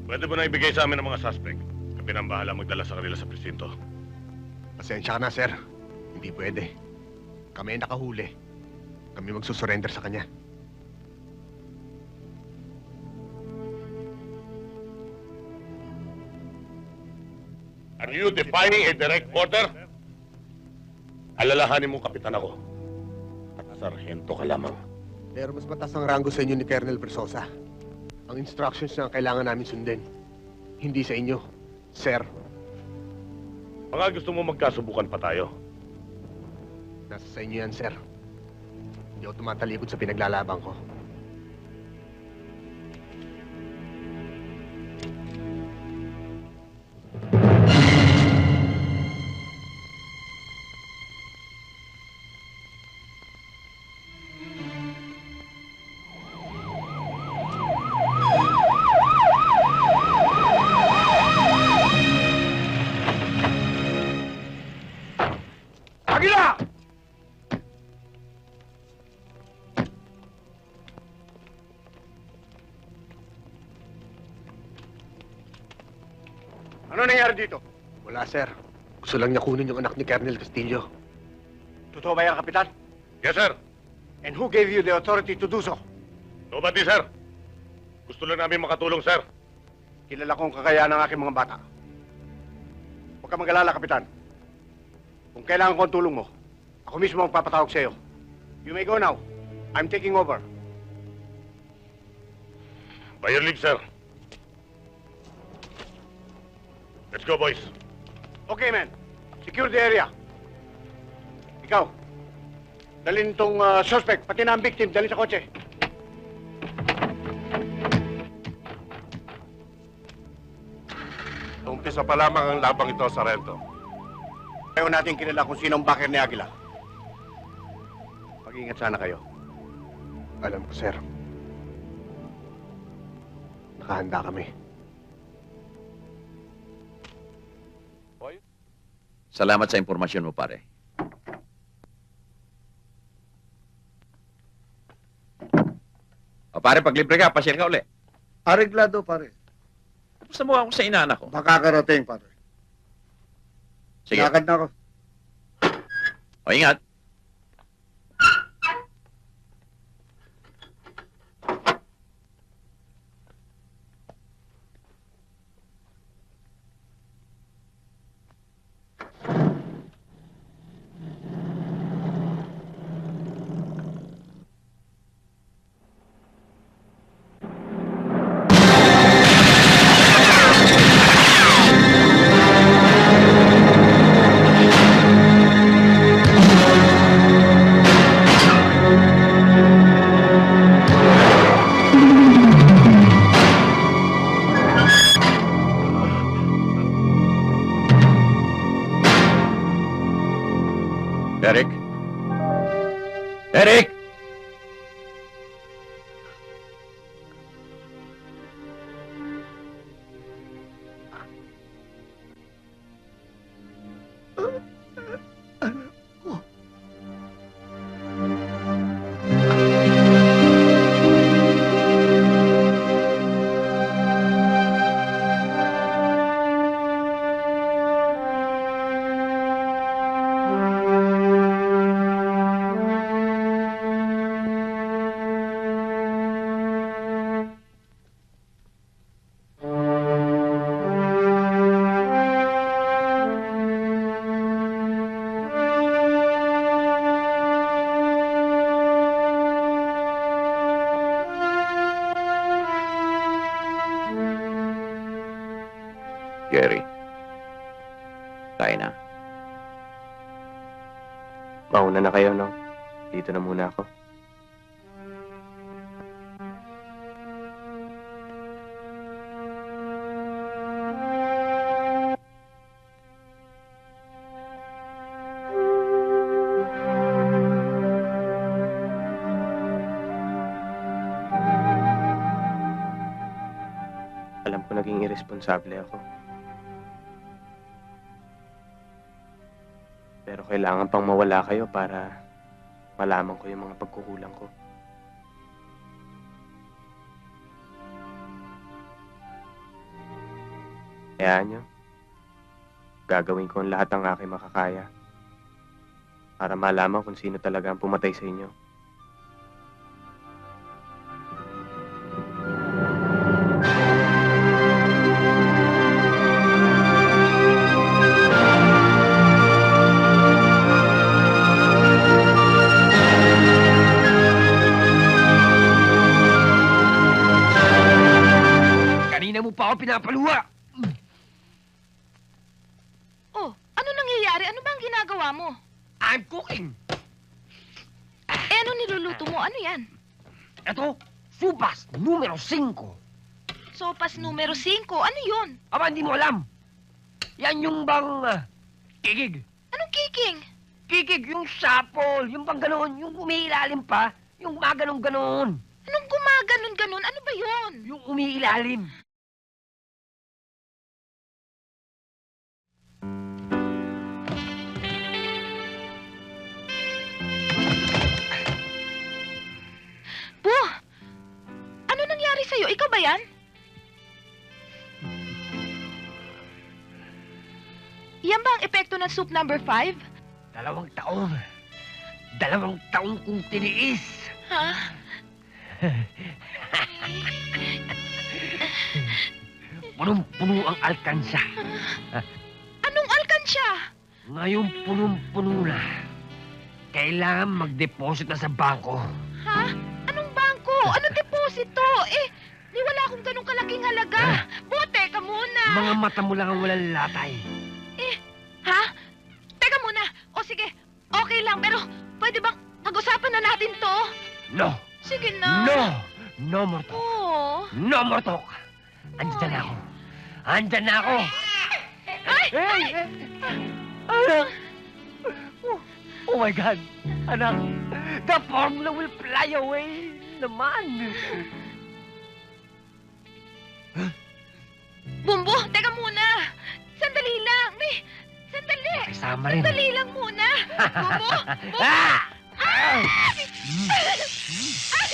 Pwede mo na ibigay sa amin ang mga suspect. Kami nang bahala magdala sa kanila sa presinto. Pasensya ka na, sir. Hindi pwede. Kami ay nakahuli. Kami magsusurrender sa kanya. Are you defying a direct order? Alalahanin mo, kapitan ako. At sarhento ka lamang. Pero mas mataas ang ranggo sa inyo ni Colonel Versosa. Ang instructions na kailangan namin sundin. Hindi sa inyo, sir. Baka gusto mo magkasubukan pa tayo. Nasa sa inyo yan, sir. Hindi ako tumatalikod sa pinaglalaban ko. Agila! Ano nangyari dito? Wala, sir. Gusto lang niya kunin yung anak ni Colonel Castillo. Totoo ba yan, Kapitan? Yes, sir. And who gave you the authority to do so? Nobody, sir. Gusto lang namin makatulong, sir. Kilala kong kakayahan ng aking mga bata. Huwag ka mag-alala, Kapitan. Kung kailangan ko ang tulong mo, ako mismo ang papatawag sa iyo. You may go now. I'm taking over. By your leave, sir. Let's go, boys. Okay, man. Secure the area. Ikaw, dalhin itong suspect, pati na ang victim, dalhin sa kotse. Umpisa pa lamang ang labang ito, Sarento. Ayaw natin kilala kung sino ang backer ni Aguila. Mag-ingat sana kayo. Alam ko, sir. Nakahanda kami. Salamat sa impormasyon mo, pare. O pare, pag libre ka, pasyal ka uli. Areglado, pare. Gusto mo ako sa inaanak ko. Makakarating, pare. Sige. Lakad na ako. O, ingat. Eric? Eric! Gary. Tayo na. Mauna na kayo, no? Dito na muna ako. Alam ko naging irresponsable ako. Pero kailangan pang mawala kayo para malaman ko yung mga pagkukulang ko. Hayaan nyo. Gagawin ko ang lahat ng aking makakaya para malaman kung sino talaga ang pumatay sa inyo. Kanina mo pa ako pinapaluwa! Oh, ano nangyayari? Ano ba ang ginagawa mo? I'm cooking! Eh, ano niluluto mo? Ano yan? Ito, supas numero 5. Sopas numero 5. Ano yun? Aba, hindi mo alam. Yan yung bang kikig. Anong kiking? Kikig, yung sapol, yung bang gano'n, yung umiilalim pa, yung maganon-ganon. Anong gumaganon-ganon? Ano ba yun? Yung umiilalim. Po, ano nangyari sa'yo? Ikaw ba yan? Yan ba ang epekto ng soup number 5? 2 taon. 2 taon kong tiniis. Ha? Punong-puno ang alkansa. Anong alkansya? Ngayon punong-puno na. Kailangan mag-deposit na sa bangko. Ha? Anong bangko? Anong deposito? Eh, di wala akong ganong kalaking halaga. Bote ka muna. Mga mata mo lang ang walang latay. Ha? Teka muna. O sige, okay lang. Pero pwede bang pag-usapan na natin to? No! Sige na. No! No more talk. Oo. No more talk. Andyan na ako. Andyan na ako. Ay! Hey! Anak! Oh my God! Anak! The formula will fly away naman! Bumbo, teka muna. Sandali lang. Sandali. Kasama rin. Sandali lang muna. Bumbo. Ah! Ay! Ay! Ay!